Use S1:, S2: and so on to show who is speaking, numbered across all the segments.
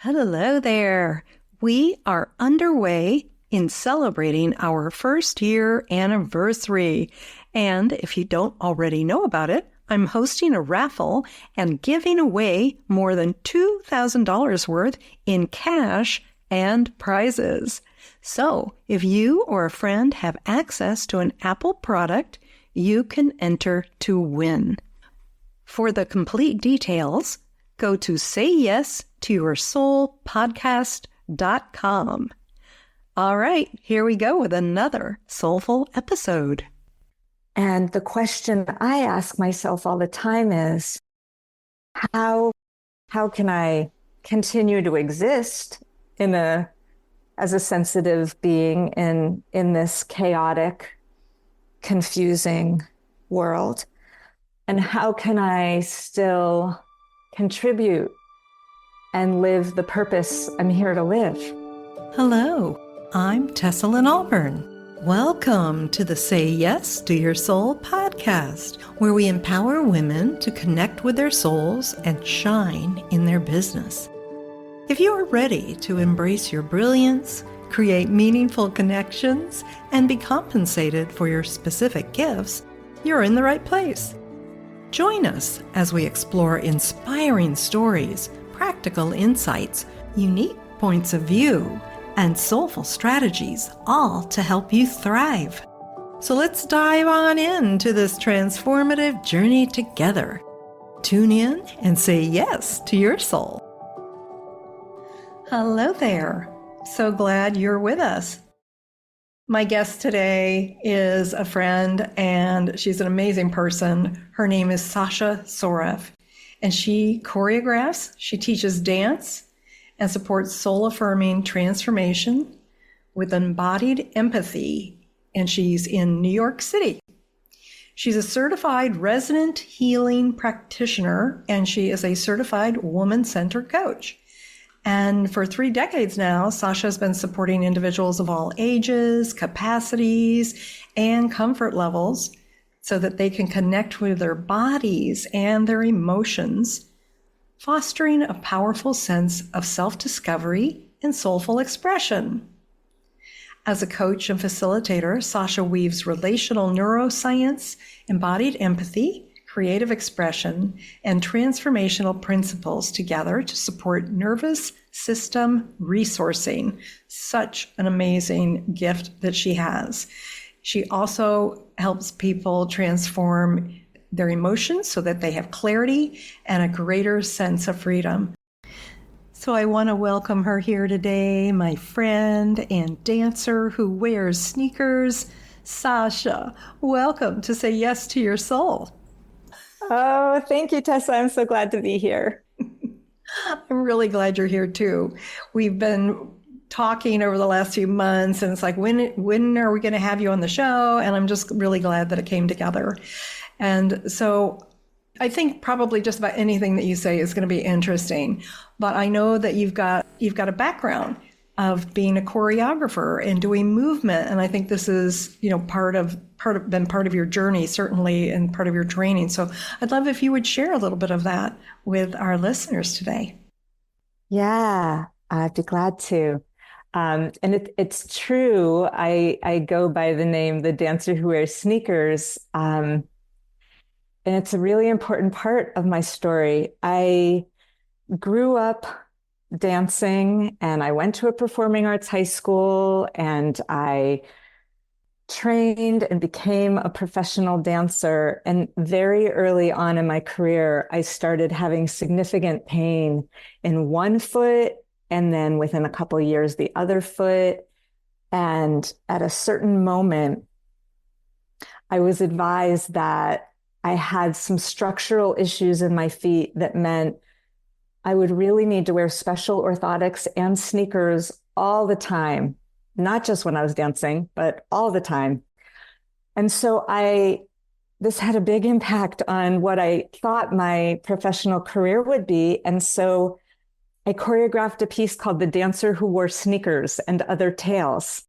S1: Hello there. We are underway in celebrating our first year anniversary. And if you don't already know about it, I'm hosting a raffle and giving away more than $2,000 worth in cash and prizes. So if you or a friend have access to an Apple product, you can enter to win. For the complete details, go to sayyesToYourSoulPodcast.com. All right, here we go with another soulful episode.
S2: And the question I ask myself all the time is, how can I continue to exist as a sensitive being in this chaotic, confusing world? And how can I still contribute and live the purpose I'm here to live?
S1: Hello, I'm Tessa Lynn Alburn. Welcome to the Say Yes to Your Soul podcast, where we empower women to connect with their souls and shine in their business. If you are ready to embrace your brilliance, create meaningful connections, and be compensated for your specific gifts, you're in the right place. Join us as we explore inspiring stories, practical insights, unique points of view, and soulful strategies, all to help you thrive. So let's dive on into this transformative journey together. Tune in and say yes to your soul. Hello there. So glad you're with us. My guest today is a friend, and she's an amazing person. Her name is Sasha Soreff, and she choreographs, she teaches dance, and supports soul-affirming transformation with embodied empathy, and she's in New York City. She's a certified resident healing practitioner, and she is a certified woman-centered coach. And for 3 decades now, Sasha has been supporting individuals of all ages, capacities, and comfort levels so that they can connect with their bodies and their emotions, fostering a powerful sense of self-discovery and soulful expression. As a coach and facilitator, Sasha weaves relational neuroscience, embodied empathy, creative expression, and transformational principles together to support nervous system resourcing. Such an amazing gift that she has. She also helps people transform their emotions so that they have clarity and a greater sense of freedom. So I want to welcome her here today, my friend and dancer who wears sneakers, Sasha. Welcome to Say Yes to Your Soul.
S2: Oh, thank you, Tessa. I'm so glad to be here.
S1: I'm really glad you're here too. We've been talking over the last few months, and it's like, when are we going to have you on the show? And I'm just really glad that it came together. And so I think probably just about anything that you say is going to be interesting. But I know that you've got a background of being a choreographer and doing movement, and I think this is, been part of your journey, certainly, and part of your training. So I'd love if you would share a little bit of that with our listeners today.
S2: Yeah, I'd be glad to. And it's true. I go by the name the dancer who wears sneakers. And it's a really important part of my story. I grew up dancing, and I went to a performing arts high school, and I trained and became a professional dancer. And very early on in my career, I started having significant pain in one foot, and then within a couple of years, the other foot. And at a certain moment, I was advised that I had some structural issues in my feet that meant I would really need to wear special orthotics and sneakers all the time, not just when I was dancing, but all the time. And so this had a big impact on what I thought my professional career would be. And so I choreographed a piece called The Dancer Who Wore Sneakers and Other Tales.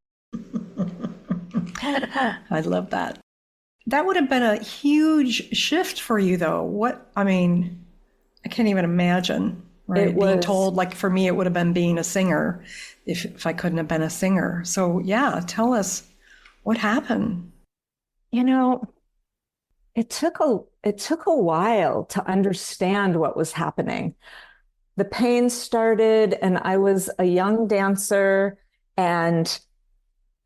S1: I love that. That would have been a huge shift for you, though. I can't even imagine right? Being told, like for me, it would have been being a singer if I couldn't have been a singer. So yeah, tell us what happened.
S2: You know, it took a while to understand what was happening. The pain started, and I was a young dancer, and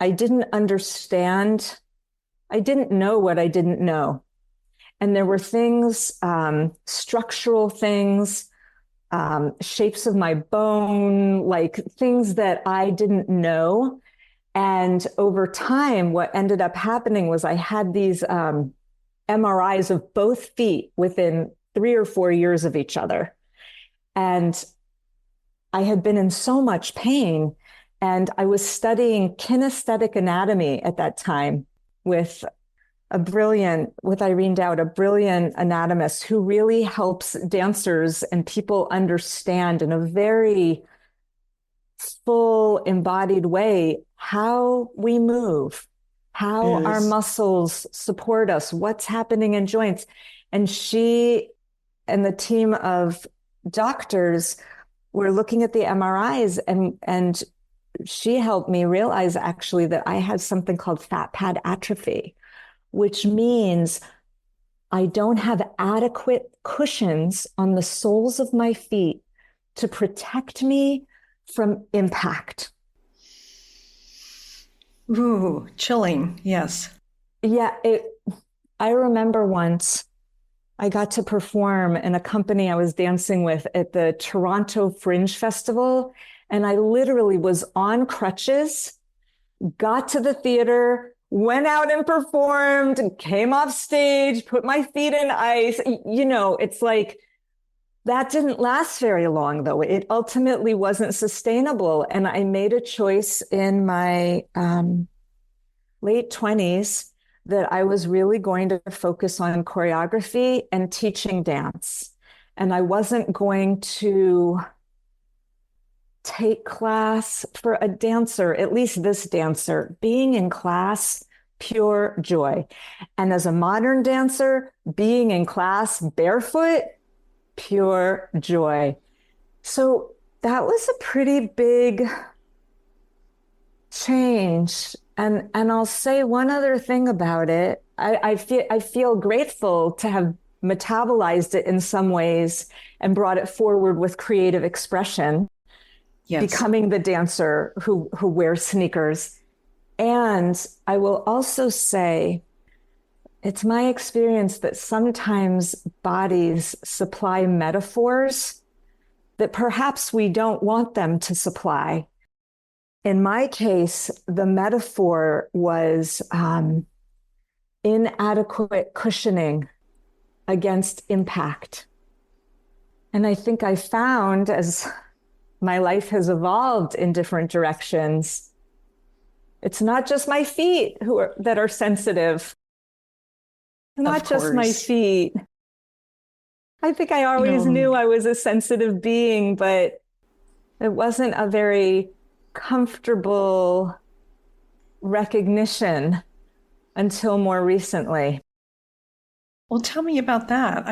S2: I didn't understand. I didn't know what I didn't know. And there were things, structural things, shapes of my bone, like things that I didn't know. And over time, what ended up happening was I had these MRIs of both feet within 3 or 4 years of each other. And I had been in so much pain. And I was studying kinesthetic anatomy at that time with Irene Dowd, a brilliant anatomist who really helps dancers and people understand in a very full, embodied way how we move, how our muscles support us, what's happening in joints. And she and the team of doctors were looking at the MRIs, and she helped me realize actually that I had something called fat pad atrophy, which means I don't have adequate cushions on the soles of my feet to protect me from impact.
S1: Ooh, chilling. Yes.
S2: Yeah, I remember once I got to perform in a company I was dancing with at the Toronto Fringe Festival, and I literally was on crutches, got to the theater, went out and performed, came off stage, put my feet in ice. It's like that didn't last very long, though. It ultimately wasn't sustainable. And I made a choice in my late 20s that I was really going to focus on choreography and teaching dance. And I wasn't going to take class for a dancer, at least this dancer, being in class, pure joy. And as a modern dancer, being in class barefoot, pure joy. So that was a pretty big change. And I'll say one other thing about it. I feel grateful to have metabolized it in some ways and brought it forward with creative expression. Yes. Becoming the dancer who wears sneakers. And I will also say, it's my experience that sometimes bodies supply metaphors that perhaps we don't want them to supply. In my case, the metaphor was inadequate cushioning against impact. And I think I found, as my life has evolved in different directions, it's not just my feet that are sensitive. Not just my feet. I think I always knew I was a sensitive being, but it wasn't a very comfortable recognition until more recently.
S1: Well, tell me about that.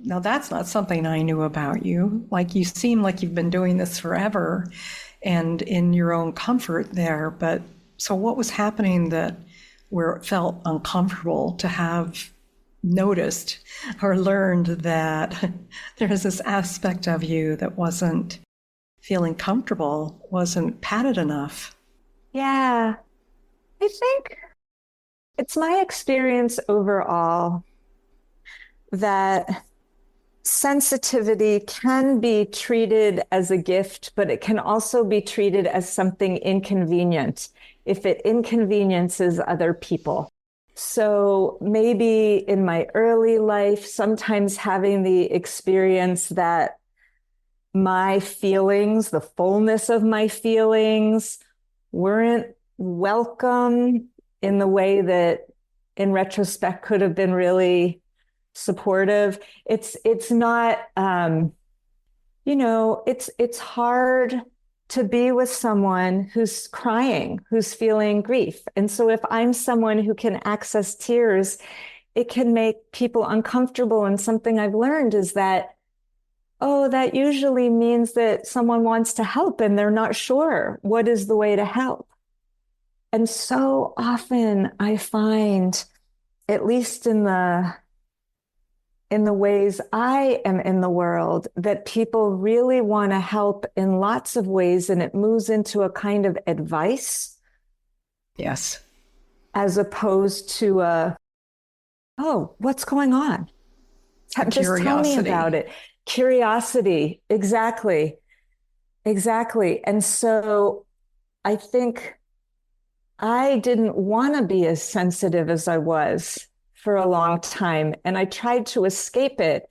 S1: Now that's not something I knew about you. Like, you seem like you've been doing this forever and in your own comfort there. But so what was happening where it felt uncomfortable to have noticed or learned that there's this aspect of you that wasn't feeling comfortable, wasn't padded enough?
S2: Yeah, I think it's my experience overall that sensitivity can be treated as a gift, but it can also be treated as something inconvenient if it inconveniences other people. So maybe in my early life, sometimes having the experience that my feelings, the fullness of my feelings, weren't welcome in the way that in retrospect could have been really supportive. It's not, it's hard to be with someone who's crying, who's feeling grief. And so if I'm someone who can access tears, it can make people uncomfortable. And something I've learned is that oh, that usually means that someone wants to help and they're not sure what is the way to help. And so often I find, at least in the ways I am in the world, that people really want to help in lots of ways, and it moves into a kind of advice.
S1: Yes.
S2: As opposed to oh, what's going on? Just tell me about it. Curiosity, exactly. Exactly. And so I think I didn't want to be as sensitive as I was for a long time. And I tried to escape it.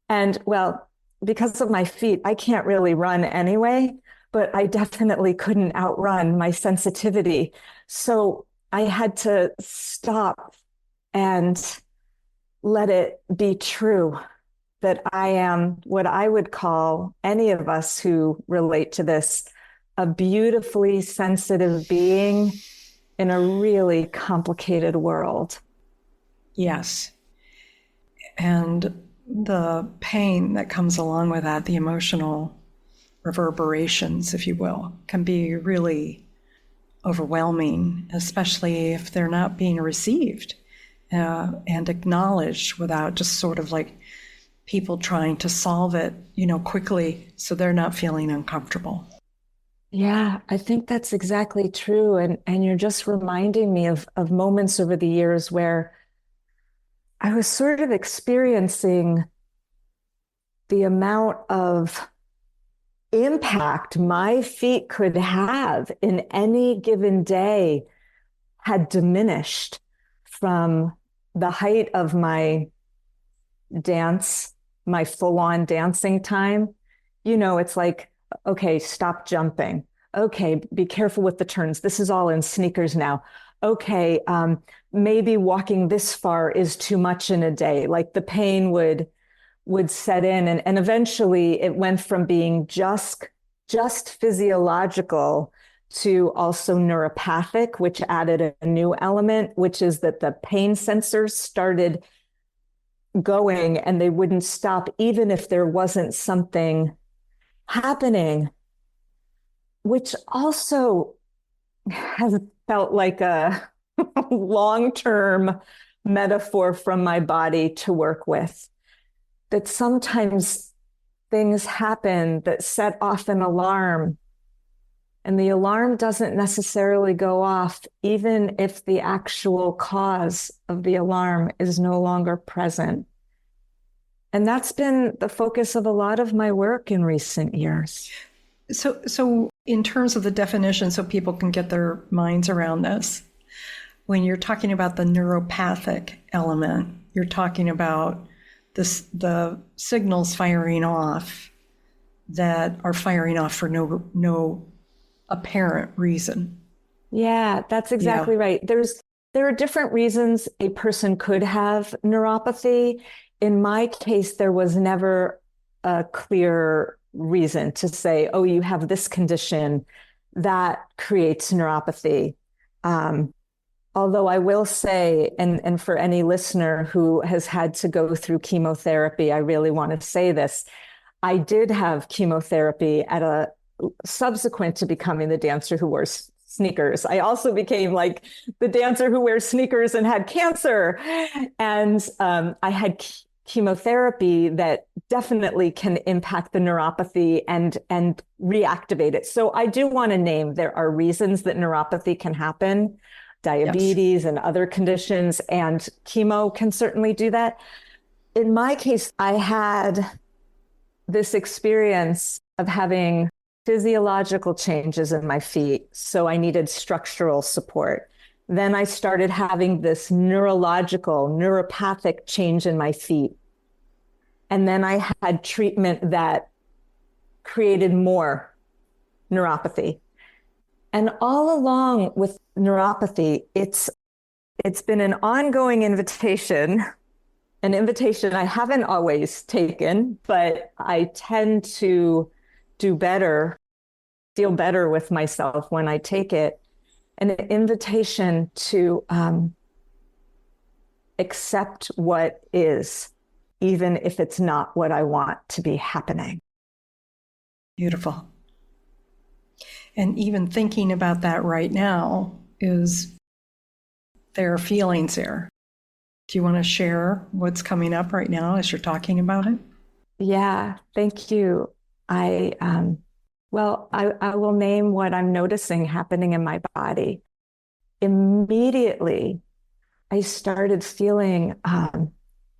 S2: And well, because of my feet, I can't really run anyway, but I definitely couldn't outrun my sensitivity. So I had to stop and let it be true that I am what I would call, any of us who relate to this, a beautifully sensitive being in a really complicated world.
S1: Yes. And the pain that comes along with that, the emotional reverberations, if you will, can be really overwhelming, especially if they're not being received and acknowledged without just sort of like people trying to solve it, quickly so they're not feeling uncomfortable.
S2: Yeah, I think that's exactly true. And you're just reminding me of moments over the years where I was sort of experiencing the amount of impact my feet could have in any given day had diminished from the height of my dance, my full-on dancing time. It's like, okay, stop jumping. Okay, be careful with the turns. This is all in sneakers now. Okay, maybe walking this far is too much in a day. Like the pain would set in, and eventually it went from being just physiological to also neuropathic, which added a new element, which is that the pain sensors started going and they wouldn't stop even if there wasn't something happening, which also has felt like a long-term metaphor from my body to work with. That sometimes things happen that set off an alarm, and the alarm doesn't necessarily go off even if the actual cause of the alarm is no longer present. And that's been the focus of a lot of my work in recent years.
S1: So in terms of the definition, so people can get their minds around this, when you're talking about the neuropathic element, you're talking about the signals firing off that are firing off for no apparent reason.
S2: Yeah, that's exactly right. There are different reasons a person could have neuropathy. In my case, there was never a clear reason to say, oh, you have this condition that creates neuropathy. Although I will say, and for any listener who has had to go through chemotherapy, I really want to say this. I did have chemotherapy at a subsequent to becoming the dancer who wears sneakers. I also became like the dancer who wears sneakers and had cancer. And I had chemotherapy that definitely can impact the neuropathy and reactivate it. So I do want to name there are reasons that neuropathy can happen, diabetes and other conditions, and chemo can certainly do that. In my case, I had this experience of having physiological changes in my feet. So I needed structural support. Then I started having this neuropathic change in my feet. And then I had treatment that created more neuropathy. And all along with neuropathy, it's been an ongoing invitation, an invitation I haven't always taken, but I tend to do better, feel better with myself when I take it. An invitation to accept what is. even if it's not what I want to be happening.
S1: Beautiful. And even thinking about that right now is there are feelings there. Do you want to share what's coming up right now as you're talking about it?
S2: Yeah, thank you. Well, I will name what I'm noticing happening in my body. Immediately, I started feeling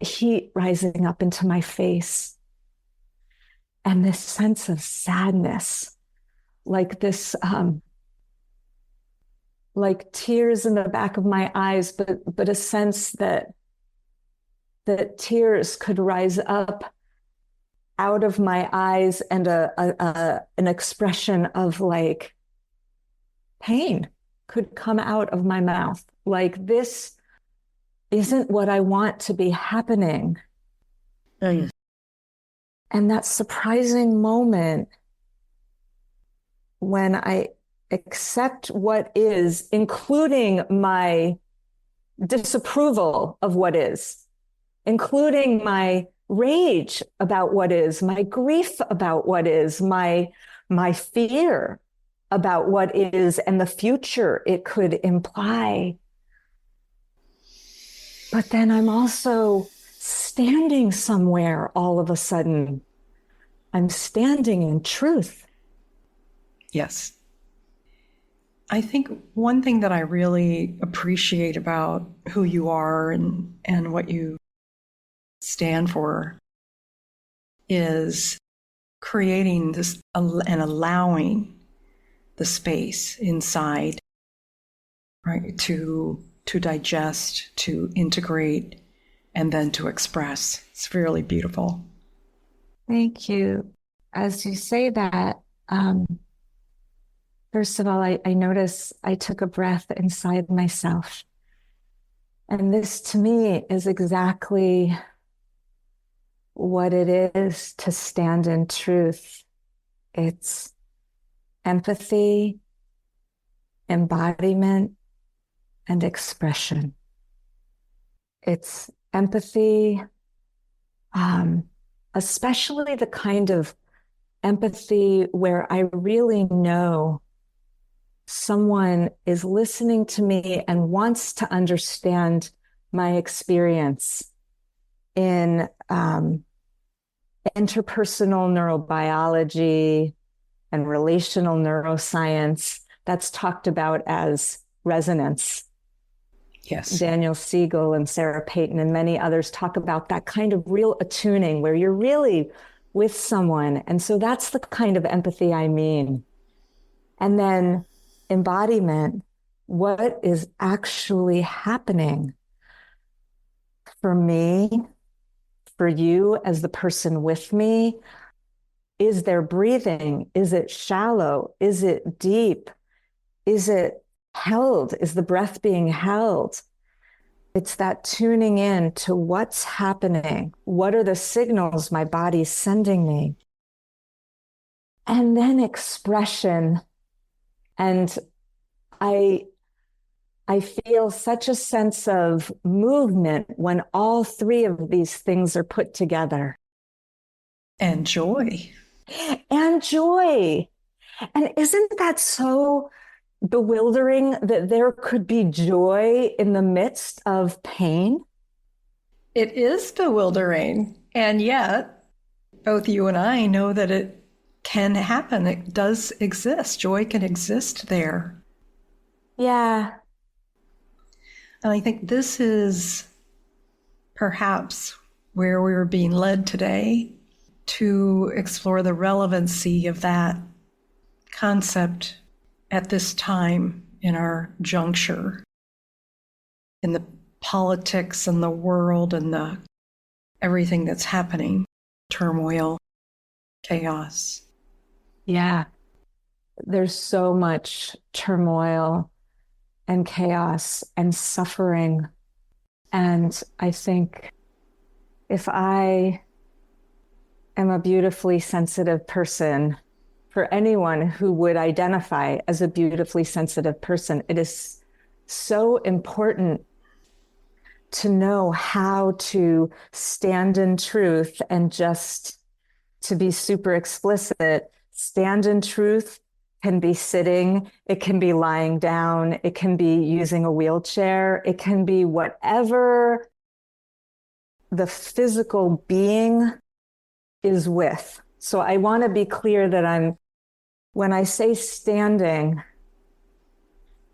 S2: heat rising up into my face and this sense of sadness, like this, like tears in the back of my eyes, but a sense that tears could rise up out of my eyes, and an expression of like pain could come out of my mouth. Like, this isn't what I want to be happening.
S1: Mm.
S2: And that surprising moment when I accept what is, including my disapproval of what is, including my rage about what is, my grief about what is, my fear about what is and the future it could imply. But then I'm also standing somewhere all of a sudden. I'm standing in truth.
S1: Yes. I think one thing that I really appreciate about who you are and what you stand for is creating this and allowing the space inside, right, to digest, to integrate, and then to express. It's really beautiful.
S2: Thank you. As you say that, first of all, I notice I took a breath inside myself. And this to me is exactly what it is to stand in truth. It's empathy, embodiment, and expression. It's empathy, especially the kind of empathy where I really know someone is listening to me and wants to understand my experience in interpersonal neurobiology and relational neuroscience. That's talked about as resonance.
S1: Yes.
S2: Daniel Siegel and Sarah Payton and many others talk about that kind of real attuning where you're really with someone. And so that's the kind of empathy I mean. And then embodiment, what is actually happening for me, for you as the person with me? Is there breathing? Is it shallow? Is it deep? Is it held? Is the breath being held? It's that tuning in to what's happening. What are the signals my body's sending me? And then expression. And I feel such a sense of movement when all three of these things are put together.
S1: And joy.
S2: And joy. And isn't that so bewildering that there could be joy in the midst of pain?
S1: It is bewildering. And yet, both you and I know that it can happen. It does exist. Joy can exist there.
S2: Yeah.
S1: And I think this is perhaps where we were being led today to explore the relevancy of that concept at this time in our juncture, in the politics and the world and the everything that's happening, turmoil, chaos.
S2: Yeah. There's so much turmoil and chaos and suffering. And I think if I am a beautifully sensitive person, for anyone who would identify as a beautifully sensitive person, it is so important to know how to stand in truth. And just to be super explicit, stand in truth can be sitting, it can be lying down, it can be using a wheelchair, it can be whatever the physical being is with. So I want to be clear that when I say standing,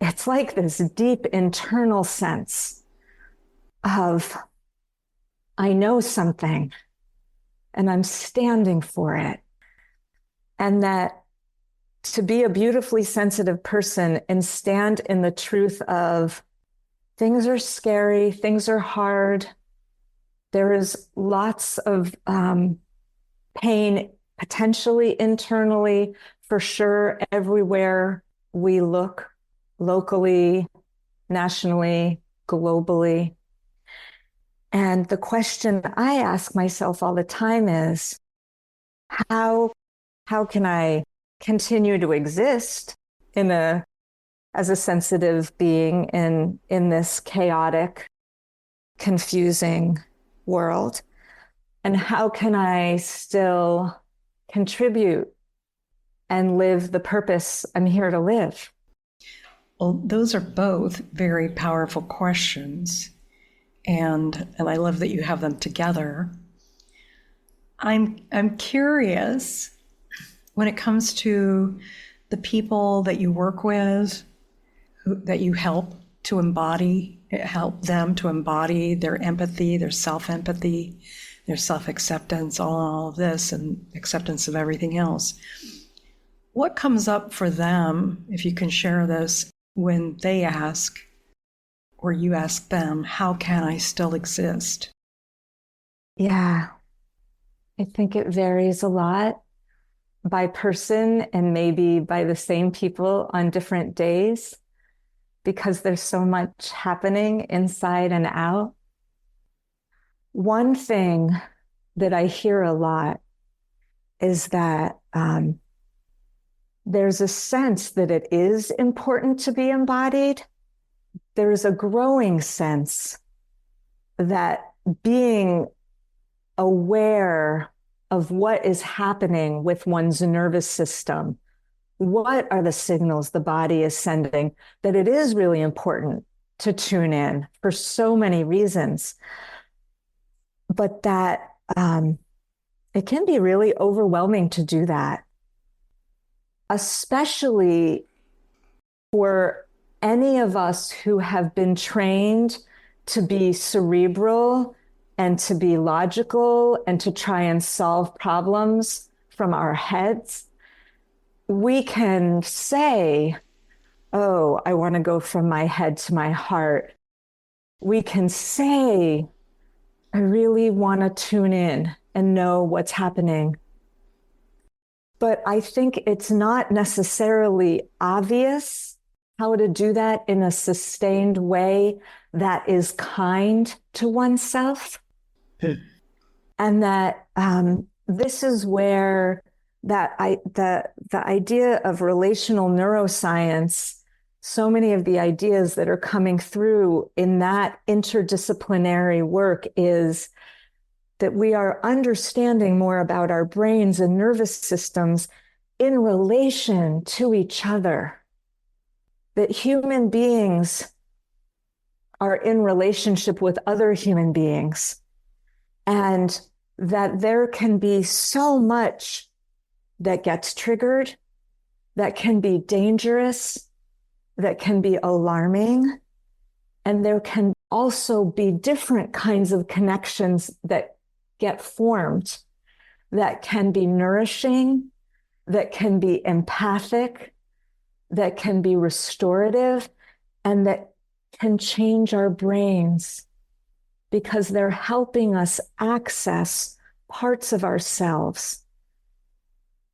S2: it's like this deep internal sense of, I know something and I'm standing for it. And that to be a beautifully sensitive person and stand in the truth of things are scary, things are hard. There is lots of pain, potentially internally, for sure, everywhere we look, locally, nationally, globally. And the question I ask myself all the time is, how can I continue to exist as a sensitive being in this chaotic, confusing world? And how can I still contribute and live the purpose I'm here to live?
S1: Well, those are both very powerful questions. And I love that you have them together. I'm curious, when it comes to the people that you work with, that you help them to embody their empathy, their self-empathy, their self-acceptance, all of this, and acceptance of everything else. What comes up for them, if you can share this, when they ask, or you ask them, how can I still exist?
S2: Yeah, I think it varies a lot by person and maybe by the same people on different days, because there's so much happening inside and out. One thing that I hear a lot is that there's a sense that it is important to be embodied. There's a growing sense that being aware of what is happening with one's nervous system, what are the signals the body is sending, that it is really important to tune in for so many reasons. But that it can be really overwhelming to do that, especially for any of us who have been trained to be cerebral and to be logical and to try and solve problems from our heads. We can say, oh, I want to go from my head to my heart. We can say, I really want to tune in and know what's happening. But I think it's not necessarily obvious how to do that in a sustained way that is kind to oneself. And that this is where the idea of relational neuroscience, so many of the ideas that are coming through in that interdisciplinary work is that we are understanding more about our brains and nervous systems in relation to each other. That human beings are in relationship with other human beings, and that there can be so much that gets triggered, that can be dangerous, that can be alarming. And there can also be different kinds of connections that get formed that can be nourishing, that can be empathic, that can be restorative, and that can change our brains because they're helping us access parts of ourselves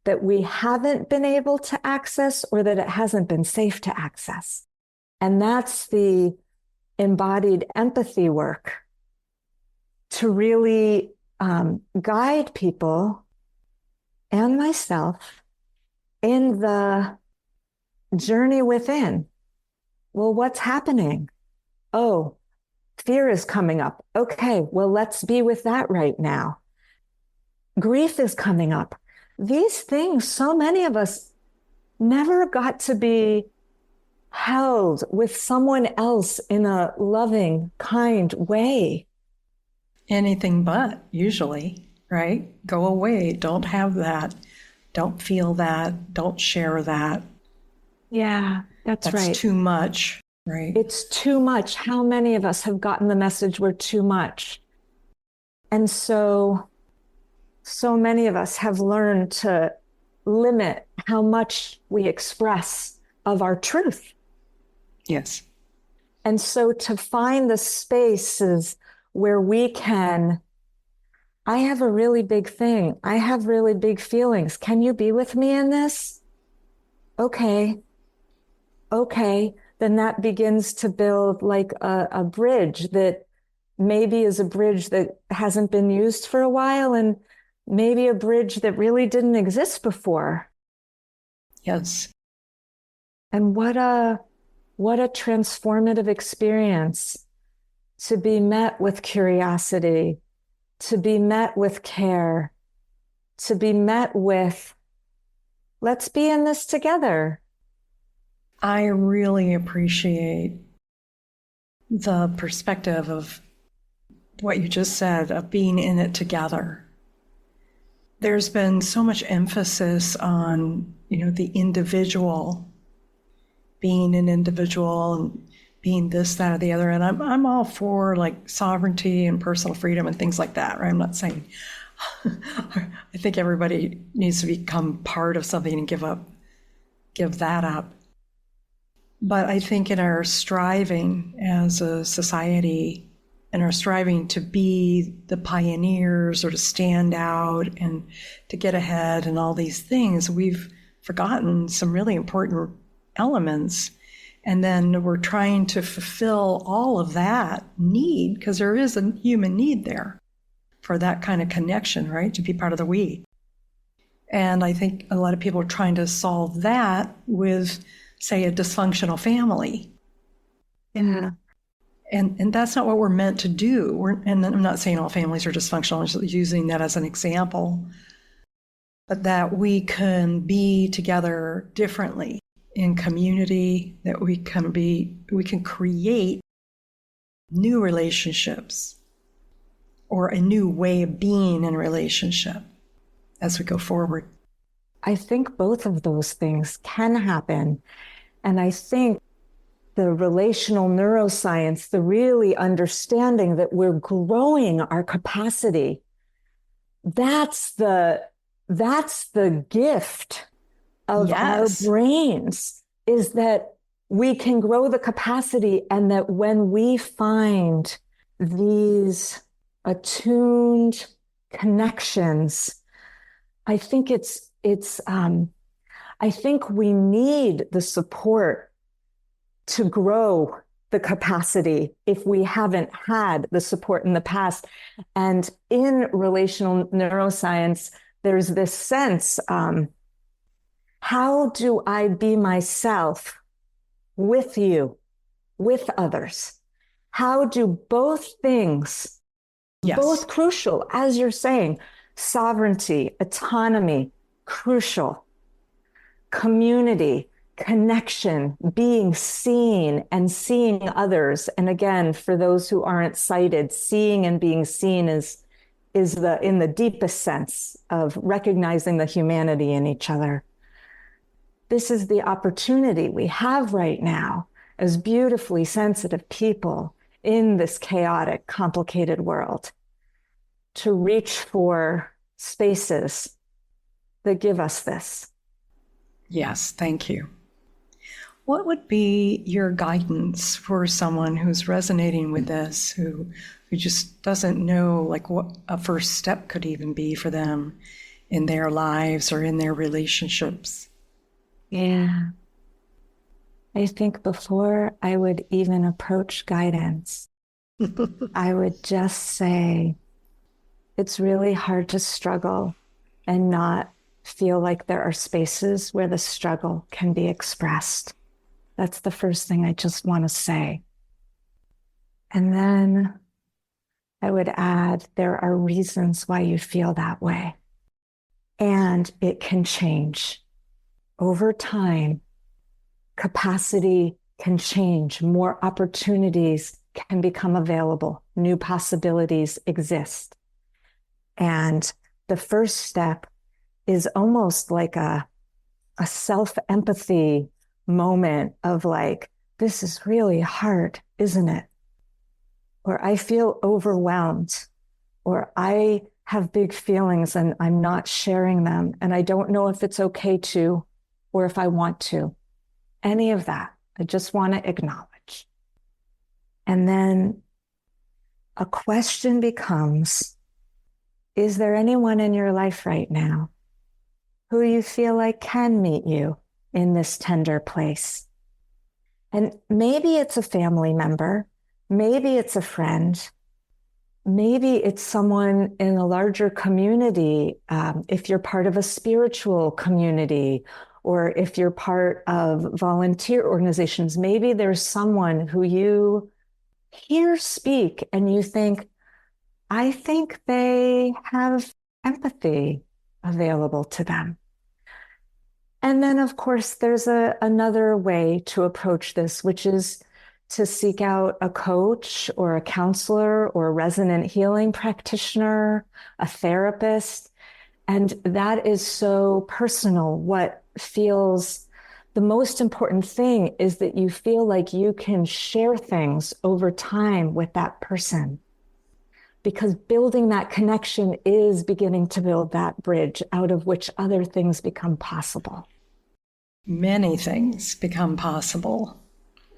S2: that we haven't been able to access or that it hasn't been safe to access. And that's the embodied empathy work, to really guide people and myself in the journey within. Well, what's happening? Oh, Fear is coming up. Okay, well, let's be with that right now. Grief is coming up. These things, so many of us never got to be held with someone else in a loving, kind way.
S1: Anything but, usually, right? Go away. Don't have that. Don't feel that. Don't share that.
S2: Yeah, that's right.
S1: That's too much, right?
S2: It's too much. How many of us have gotten the message we're too much? And so many of us have learned to limit how much we express of our truth.
S1: Yes.
S2: And so to find the spaces where we can, I have a really big thing. I have really big feelings. Can you be with me in this? Okay. Then that begins to build like a bridge that maybe is a bridge that hasn't been used for a while, and maybe a bridge that really didn't exist before.
S1: Yes.
S2: And what a transformative experience to be met with curiosity, to be met with care, to be met with, let's be in this together.
S1: I really appreciate the perspective of what you just said, of being in it together. There's been so much emphasis on, the individual, being an individual and being this, that, or the other. And I'm all for like sovereignty and personal freedom and things like that, right? I'm not saying, I think everybody needs to become part of something and give that up. But I think in our striving as a society and our striving to be the pioneers or to stand out and to get ahead and all these things, we've forgotten some really important elements. And then we're trying to fulfill all of that need, because there is a human need there for that kind of connection, right? To be part of the we. And I think a lot of people are trying to solve that with, say, a dysfunctional family.
S2: Yeah.
S1: And that's not what we're meant to do. And I'm not saying all families are dysfunctional, I'm just using that as an example, but that we can be together differently in community, that we can create new relationships or a new way of being in a relationship as we go forward.
S2: I think both of those things can happen. And I think the relational neuroscience, the really understanding that we're growing our capacity, that's the gift of
S1: Yes.
S2: our brains, is that we can grow the capacity, and that when we find these attuned connections, I think I think we need the support to grow the capacity if we haven't had the support in the past. And in relational neuroscience, there's this sense, how do I be myself with you, with others? How do both things,
S1: Yes.
S2: both crucial, as you're saying, sovereignty, autonomy, crucial, community, connection, being seen and seeing others. And again, for those who aren't sighted, seeing and being seen is in the deepest sense of recognizing the humanity in each other. This is the opportunity we have right now as beautifully sensitive people in this chaotic, complicated world, to reach for spaces that give us this.
S1: Yes, thank you. What would be your guidance for someone who's resonating with this, who just doesn't know like what a first step could even be for them in their lives or in their relationships?
S2: Yeah. I think before I would even approach guidance, I would just say, it's really hard to struggle and not feel like there are spaces where the struggle can be expressed. That's the first thing I just want to say. And then I would add, there are reasons why you feel that way. And it can change. Over time, capacity can change, more opportunities can become available, new possibilities exist. And the first step is almost like a self-empathy moment of like, this is really hard, isn't it? Or I feel overwhelmed, or I have big feelings and I'm not sharing them, and I don't know if it's okay to, or if I want to. Any of that, I just want to acknowledge. And then a question becomes, is there anyone in your life right now who you feel like can meet you in this tender place? And maybe it's a family member, maybe it's a friend, maybe it's someone in a larger community, if you're part of a spiritual community, or if you're part of volunteer organizations, maybe there's someone who you hear speak and you think, I think they have empathy available to them. And then, of course, there's another way to approach this, which is to seek out a coach or a counselor or a resonant healing practitioner, a therapist. And that is so personal. What feels the most important thing is that you feel like you can share things over time with that person, because building that connection is beginning to build that bridge out of which other things become possible.
S1: Many things become possible,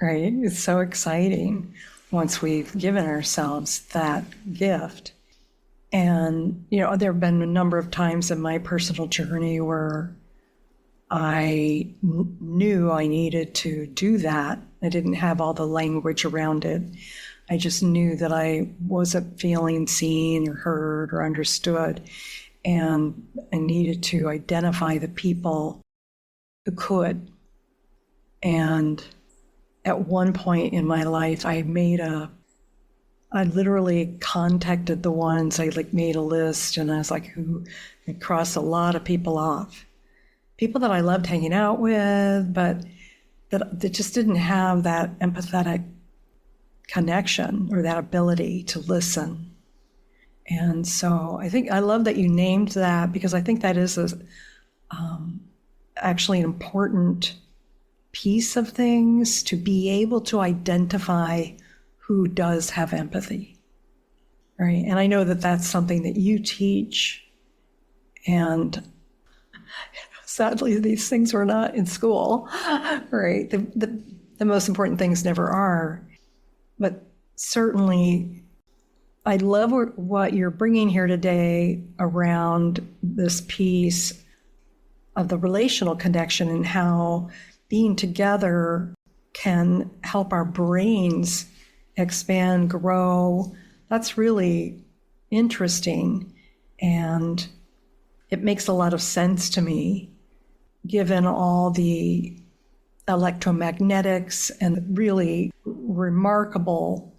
S1: right? It's so exciting once we've given ourselves that gift. And, there have been a number of times in my personal journey where I knew I needed to do that. I didn't have all the language around it. I just knew that I wasn't feeling seen or heard or understood. And I needed to identify the people who could. And at one point in my life, I literally contacted the ones, I made a list, and I was like, I crossed a lot of people off. People that I loved hanging out with, but that just didn't have that empathetic connection or that ability to listen. And so I love that you named that, because I think that is actually an important piece of things, to be able to identify who does have empathy, right? And I know that that's something that you teach, and sadly, these things were not in school, right? The most important things never are. But certainly, I love what you're bringing here today around this piece of the relational connection and how being together can help our brains expand, grow. That's really interesting. And it makes a lot of sense to me, given all the electromagnetics and really remarkable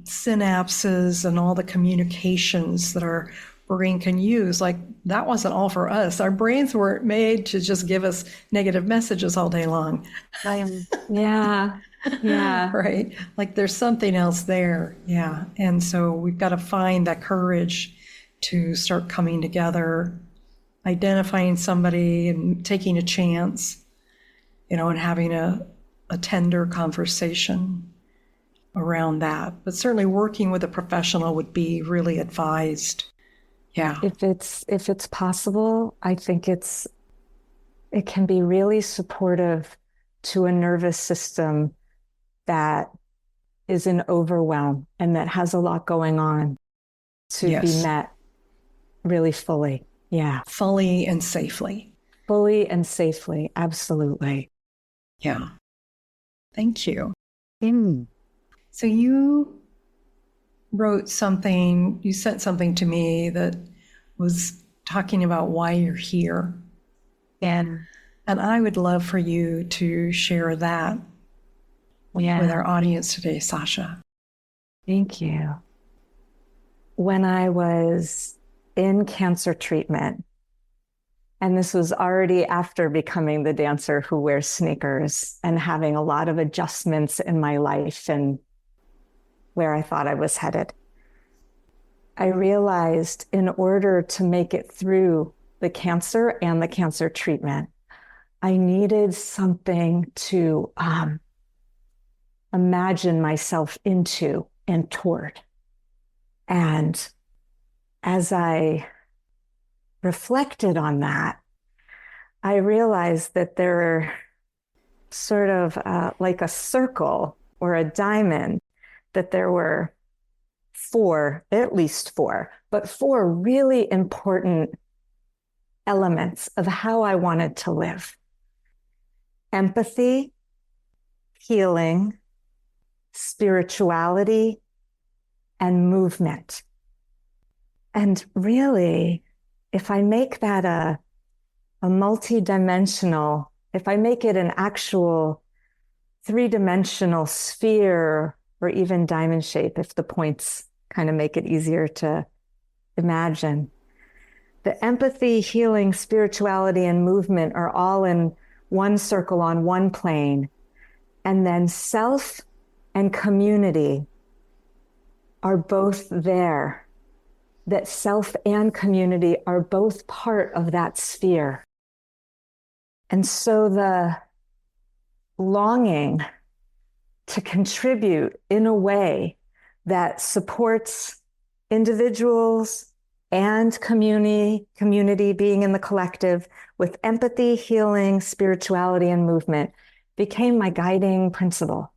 S1: synapses and all the communications that our brain can use. Like, that wasn't all for us. Our brains weren't made to just give us negative messages all day long.
S2: Yeah.
S1: Right? Like, there's something else there. Yeah. And so we've got to find that courage to start coming together, identifying somebody and taking a chance, and having a tender conversation around that. But certainly working with a professional would be really advised. Yeah.
S2: If it's possible, I think it can be really supportive to a nervous system that is in overwhelm and that has a lot going on, to be met really fully. Yeah.
S1: Fully and safely.
S2: Fully and safely. Absolutely.
S1: Yeah. Thank you.
S2: Mm.
S1: So you sent something to me that was talking about why you're here. And I would love for you to share that with our audience today, Sasha.
S2: Thank you. When I was in cancer treatment, and this was already after becoming the dancer who wears sneakers and having a lot of adjustments in my life and where I thought I was headed, I realized in order to make it through the cancer and the cancer treatment, I needed something to imagine myself into and toward. And as I reflected on that, I realized that there are sort of like a circle or a diamond, that there were at least four, but four really important elements of how I wanted to live: empathy, healing, spirituality, and movement. And really, if I make that a multi-dimensional, if I make it an actual three-dimensional sphere or even diamond shape, if the points kind of make it easier to imagine, the empathy, healing, spirituality, and movement are all in one circle on one plane. And then self and community are both there. That self and community are both part of that sphere. And so the longing to contribute in a way that supports individuals and community being in the collective with empathy, healing, spirituality, and movement became my guiding principle,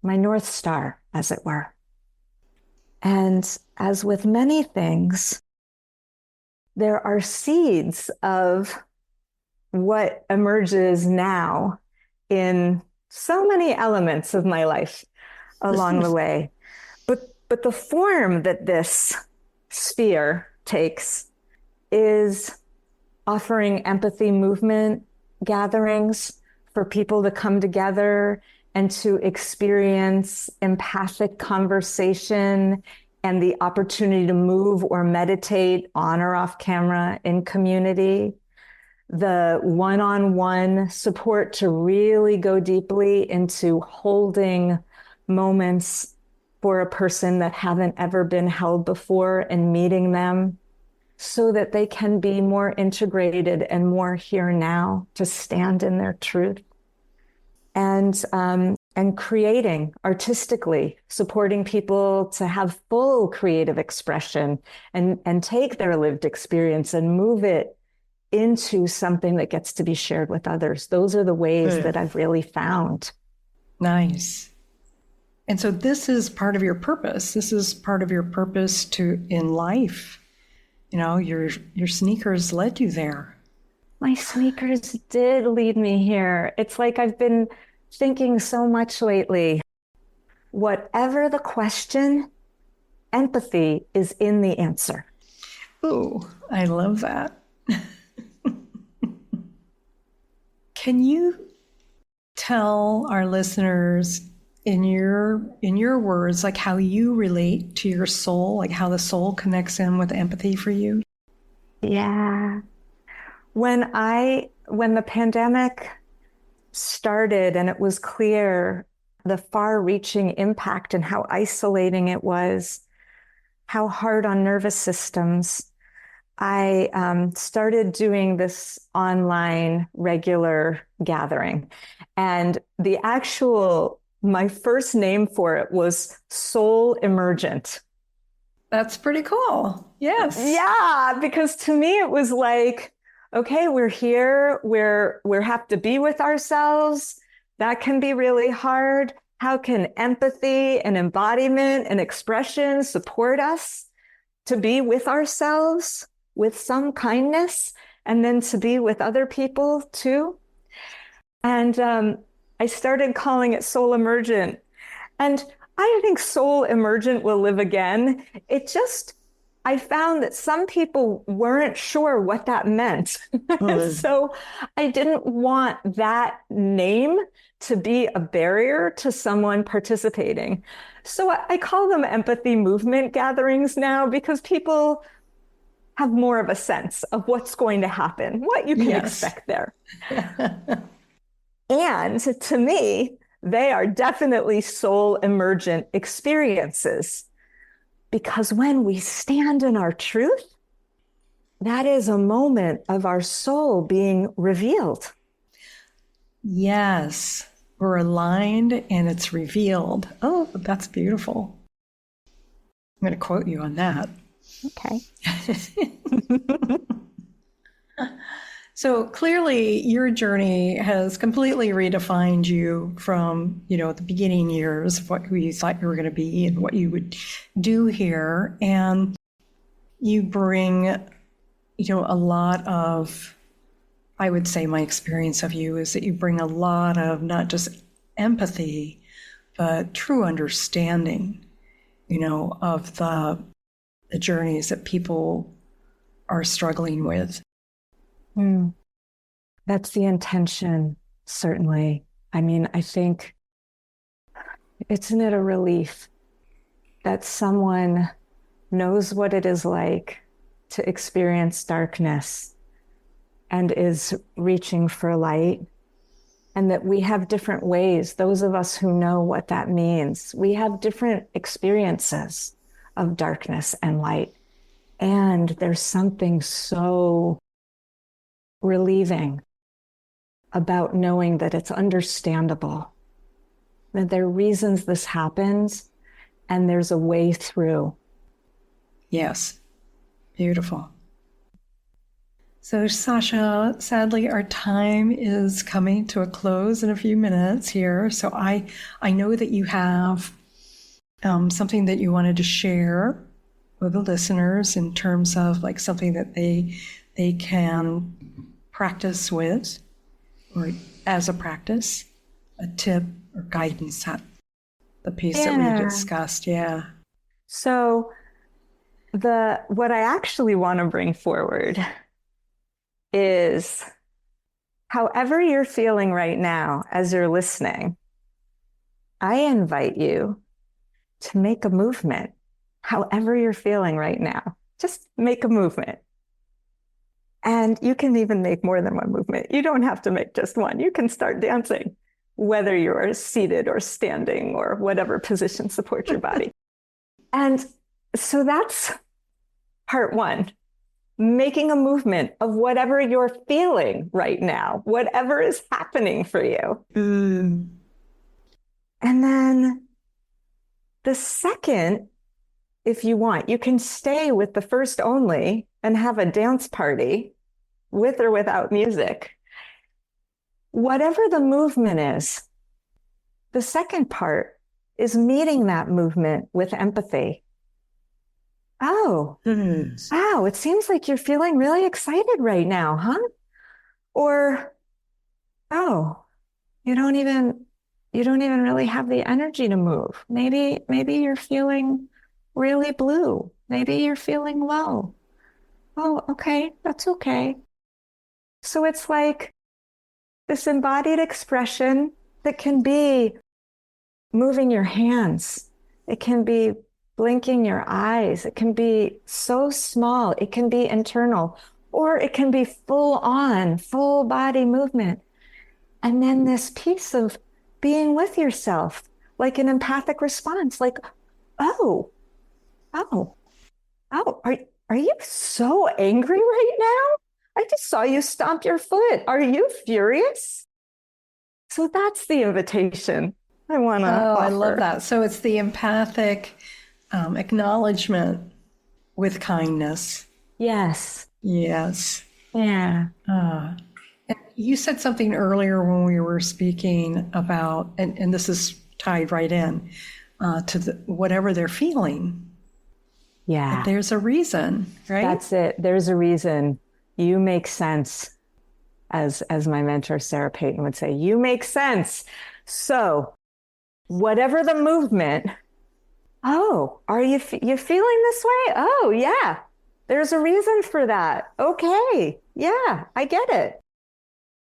S2: my North Star, as it were. And as with many things, there are seeds of what emerges now in so many elements of my life along the way. But the form that this sphere takes is offering empathy movement gatherings for people to come together and to experience empathic conversation and the opportunity to move or meditate on or off camera in community. The one-on-one support to really go deeply into holding moments for a person that haven't ever been held before and meeting them so that they can be more integrated and more here now to stand in their truth. And creating artistically, supporting people to have full creative expression and take their lived experience and move it into something that gets to be shared with others. Those are the ways that I've really found.
S1: Nice. And so this is part of your purpose. This is part of your purpose in life. You know, your sneakers led you there.
S2: My sneakers did lead me here. It's like I've been thinking so much lately. Whatever the question, empathy is in the answer.
S1: Ooh, I love that. Can you tell our listeners in your words, like how you relate to your soul, like how the soul connects in with empathy for you?
S2: Yeah. When the pandemic started and it was clear the far-reaching impact and how isolating it was, how hard on nervous systems, I started doing this online regular gathering. And my first name for it was Soul Emergent.
S1: That's pretty cool. Yes.
S2: Yeah, because to me it was like, okay, we're here, we have to be with ourselves. That can be really hard. How can empathy and embodiment and expression support us to be with ourselves with some kindness and then to be with other people too? And I started calling it Soul Emergent. And I think Soul Emergent will live again. It just I found that some people weren't sure what that meant. So I didn't want that name to be a barrier to someone participating. So I call them empathy movement gatherings now, because people have more of a sense of what's going to happen, what you can expect there. And to me, they are definitely soul emergent experiences, because when we stand in our truth, that is a moment of our soul being revealed.
S1: Yes, we're aligned and it's revealed. Oh, that's beautiful. I'm going to quote you on that.
S2: Okay.
S1: So clearly your journey has completely redefined you from, the beginning years of who you thought you were going to be and what you would do here. And you bring, a lot of, I would say my experience of you is that you bring a lot of not just empathy, but true understanding, of the journeys that people are struggling with.
S2: That's the intention, certainly. I mean, I think, isn't it a relief that someone knows what it is like to experience darkness and is reaching for light, and that we have different ways, those of us who know what that means, we have different experiences of darkness and light. And there's something so relieving about knowing that it's understandable, that there are reasons this happens, and there's a way through.
S1: Yes, beautiful. So, Sasha, sadly, our time is coming to a close in a few minutes here. So I know that you have something that you wanted to share with the listeners in terms of like something that they can practice with, or as a practice, a tip or guidance, the piece that we discussed. Yeah.
S2: So what I actually want to bring forward is, however you're feeling right now as you're listening, I invite you to make a movement. However you're feeling right now, just make a movement. And you can even make more than one movement. You don't have to make just one. You can start dancing, whether you're seated or standing or whatever position supports your body. And so that's part one. Making a movement of whatever you're feeling right now, whatever is happening for you. And then the second, if you want, you can stay with the first only and have a dance party with or without music. Whatever the movement is, the second part is meeting that movement with empathy. Oh, wow, it seems like you're feeling really excited right now, huh? Or, oh, you don't even really have the energy to move. Maybe you're feeling really blue. Maybe you're feeling low. Oh, okay, that's okay. So it's like this embodied expression that can be moving your hands. It can be blinking your eyes. It can be so small. It can be internal, or it can be full on, full body movement. And then this piece of being with yourself, like an empathic response, like, oh, are you so angry right now? I just saw you stomp your foot. Are you furious? So that's the invitation I want to offer.
S1: I love that. So it's the empathic acknowledgement with kindness.
S2: Yes.
S1: Yes.
S2: Yeah.
S1: You said something earlier when we were speaking about, and this is tied right in to whatever they're feeling.
S2: Yeah.
S1: But there's a reason, right?
S2: That's it. There's a reason. You make sense. As my mentor, Sarah Payton, would say, you make sense. So whatever the movement, Oh, you feeling this way? Oh, yeah. There's a reason for that. Okay. Yeah, I get it.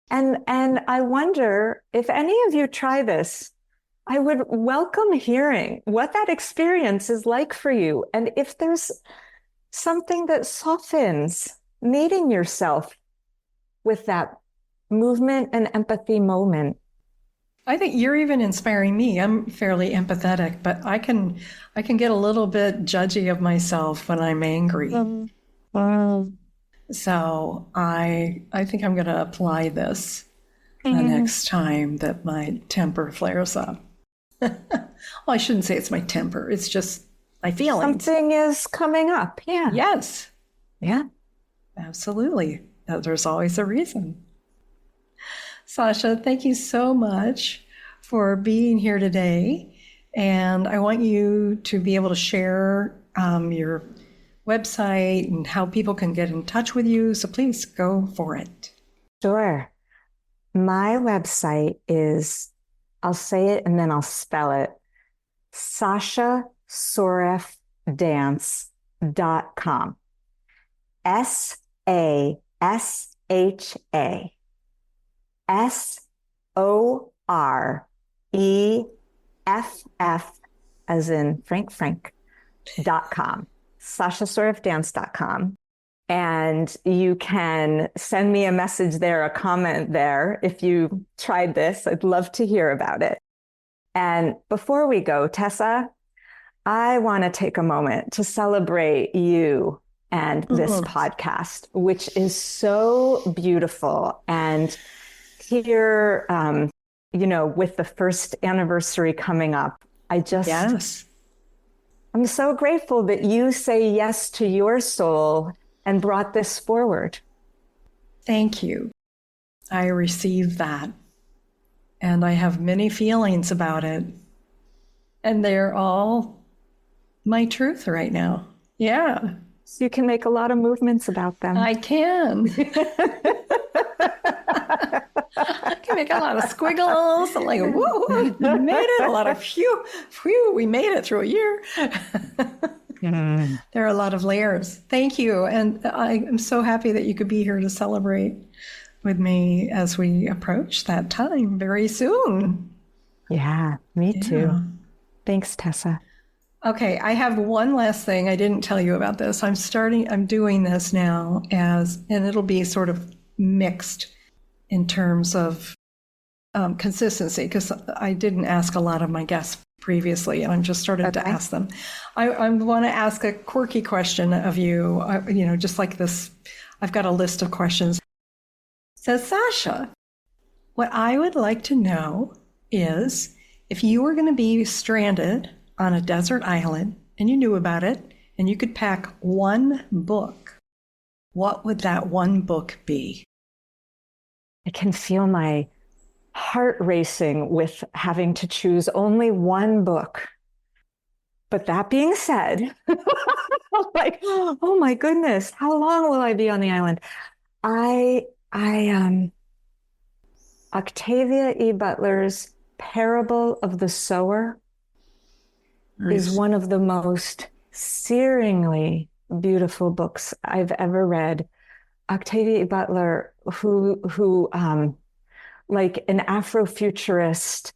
S2: And I wonder if any of you try this, I would welcome hearing what that experience is like for you. And if there's something that softens meeting yourself with that movement and empathy moment.
S1: I think you're even inspiring me. I'm fairly empathetic, but I can get a little bit judgy of myself when I'm angry. So I think I'm going to apply this the next time that my temper flares up. Well, I shouldn't say it's my temper. It's just my feelings.
S2: Something is coming up. Yeah.
S1: Yes.
S2: Yeah.
S1: Absolutely. There's always a reason. Sasha, thank you so much for being here today. And I want you to be able to share your website and how people can get in touch with you. So please go for it.
S2: Sure. My website is, I'll say it and then I'll spell it, SashaSoreffDance.com. SashaSoreff, as in Frank.com. SashaSoreffDance.com. And you can send me a message there, a comment there. If you tried this, I'd love to hear about it. And before we go, Tessa, I want to take a moment to celebrate you and this podcast, which is so beautiful. And here, with the first anniversary coming up,
S1: Yes.
S2: I'm so grateful that you say yes to your soul and brought this forward.
S1: Thank you. I received that. And I have many feelings about it. And they're all my truth right now. Yeah.
S2: So you can make a lot of movements about them.
S1: I can. I can make a lot of squiggles. I'm like, woo, we made it. A lot of phew, we made it through a year. There are a lot of layers. Thank you. And I am so happy that you could be here to celebrate with me as we approach that time very soon.
S2: Yeah, me too. Thanks, Tessa.
S1: Okay, I have one last thing. I didn't tell you about this. I'm doing this now and it'll be sort of mixed in terms of consistency, because I didn't ask a lot of my guests previously, and I'm just starting to ask them. I want to ask a quirky question of you, just like this. I've got a list of questions. Says Sasha, what I would like to know is if you were going to be stranded on a desert island and you knew about it and you could pack one book, what would that one book be?
S2: I can feel my heart racing with having to choose only one book. But that being said, I'm like, oh my goodness, how long will I be on the island? Octavia E. Butler's Parable of the Sower is one of the most searingly beautiful books I've ever read. Octavia E. Butler, who like an Afrofuturist,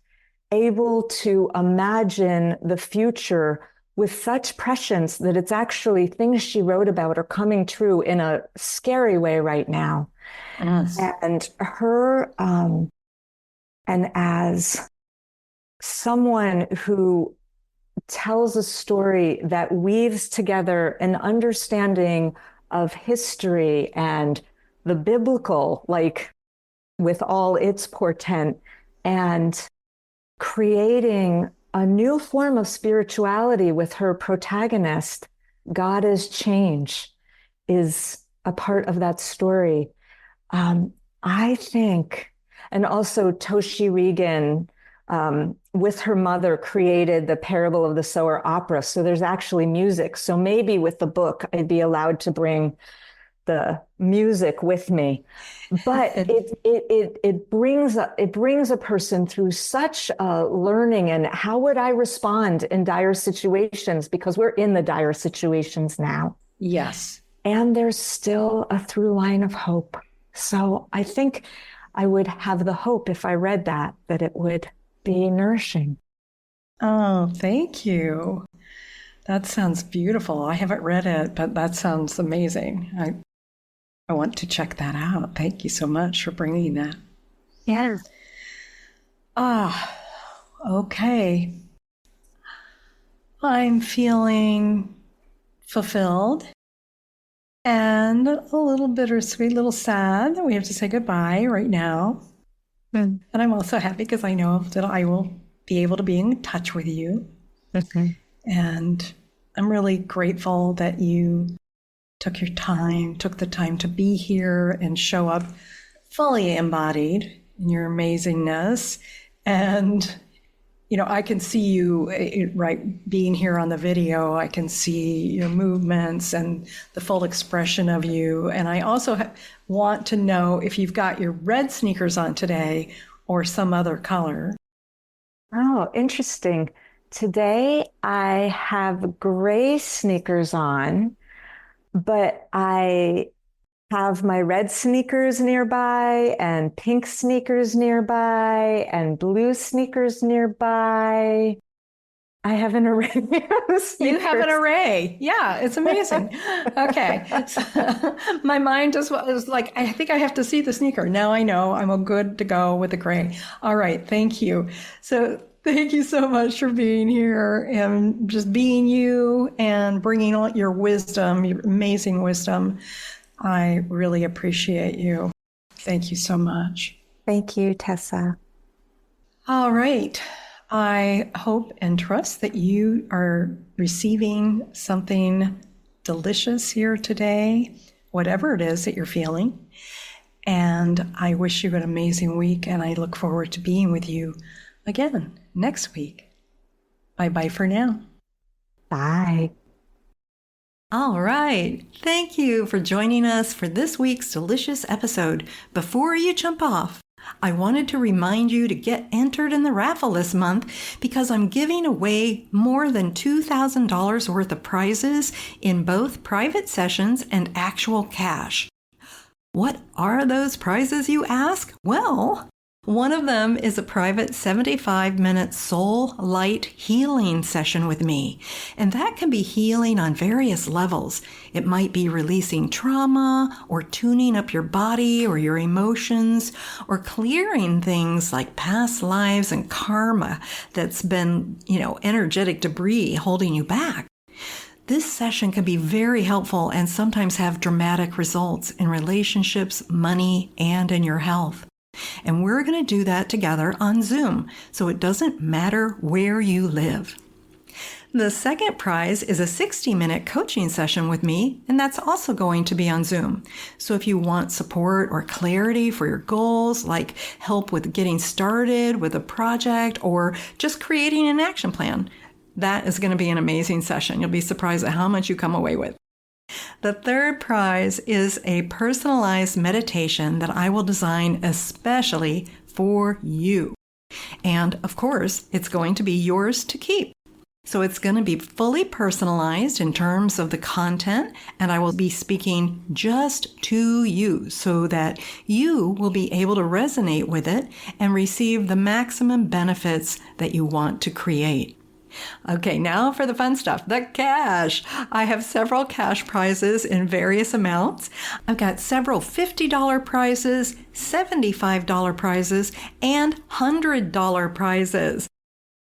S2: able to imagine the future with such prescience that it's actually things she wrote about are coming true in a scary way right now.
S1: Yes.
S2: And her, and as someone who tells a story that weaves together an understanding of history and the biblical, like with all its portent, and creating a new form of spirituality with her protagonist, God is Change, is a part of that story. I think, and also Toshi Regan, with her mother, created the Parable of the Sower opera. So there's actually music. So maybe with the book, I'd be allowed to bring the music with me. But it brings a person through such learning, and how would I respond in dire situations, because we're in the dire situations now.
S1: Yes.
S2: And there's still a through line of hope. So I think I would have the hope, if I read that it would be nourishing.
S1: Oh, thank you. That sounds beautiful. I haven't read it, but that sounds amazing. I want to check that out. Thank you so much for bringing that.
S2: Yeah.
S1: Okay. I'm feeling fulfilled and a little bittersweet, a little sad that we have to say goodbye right now. And I'm also happy because I know that I will be able to be in touch with you.
S2: Okay.
S1: And I'm really grateful that you took the time to be here and show up fully embodied in your amazingness. And, I can see you, right, being here on the video. I can see your movements and the full expression of you. And I also want to know if you've got your red sneakers on today or some other color.
S2: Oh, interesting. Today I have gray sneakers on, but I have my red sneakers nearby and pink sneakers nearby and blue sneakers nearby. I have an array of sneakers.
S1: You have an array. Yeah, it's amazing. Okay. So my mind just was like, I think I have to see the sneaker. Now I know I'm good to go with the gray. All right. Thank you. So thank you so much for being here and just being you and bringing on your wisdom, your amazing wisdom. I really appreciate you. Thank you so much.
S2: Thank you, Tessa.
S1: All right. I hope and trust that you are receiving something delicious here today, whatever it is that you're feeling. And I wish you an amazing week, and I look forward to being with you again next week. Bye-bye for now.
S2: Bye.
S1: All right. Thank you for joining us for this week's delicious episode. Before you jump off, I wanted to remind you to get entered in the raffle this month because I'm giving away more than $2,000 worth of prizes in both private sessions and actual cash. What are those prizes, you ask? Well, one of them is a private 75-minute soul light healing session with me. And that can be healing on various levels. It might be releasing trauma or tuning up your body or your emotions or clearing things like past lives and karma that's been, energetic debris holding you back. This session can be very helpful and sometimes have dramatic results in relationships, money, and in your health. And we're going to do that together on Zoom, so it doesn't matter where you live. The second prize is a 60-minute coaching session with me, and that's also going to be on Zoom. So if you want support or clarity for your goals, like help with getting started with a project or just creating an action plan, that is going to be an amazing session. You'll be surprised at how much you come away with. The third prize is a personalized meditation that I will design especially for you. And of course, it's going to be yours to keep. So it's going to be fully personalized in terms of the content, and I will be speaking just to you so that you will be able to resonate with it and receive the maximum benefits that you want to create. Okay, now for the fun stuff, the cash. I have several cash prizes in various amounts. I've got several $50 prizes, $75 prizes, and $100 prizes.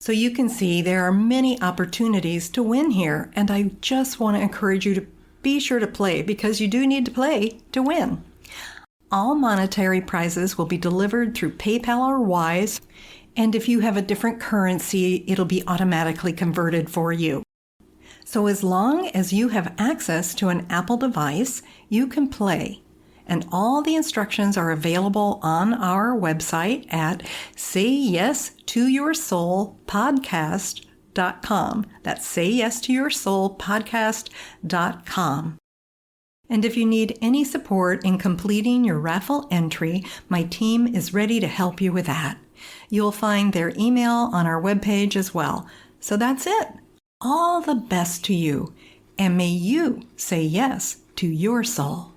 S1: So you can see there are many opportunities to win here, and I just want to encourage you to be sure to play because you do need to play to win. All monetary prizes will be delivered through PayPal or Wise. And if you have a different currency, it'll be automatically converted for you. So as long as you have access to an Apple device, you can play. And all the instructions are available on our website at sayyes2yoursoulpodcast.com. That's sayyes2yoursoulpodcast.com. And if you need any support in completing your raffle entry, my team is ready to help you with that. You'll find their email on our webpage as well. So that's it. All the best to you, and may you say yes to your soul.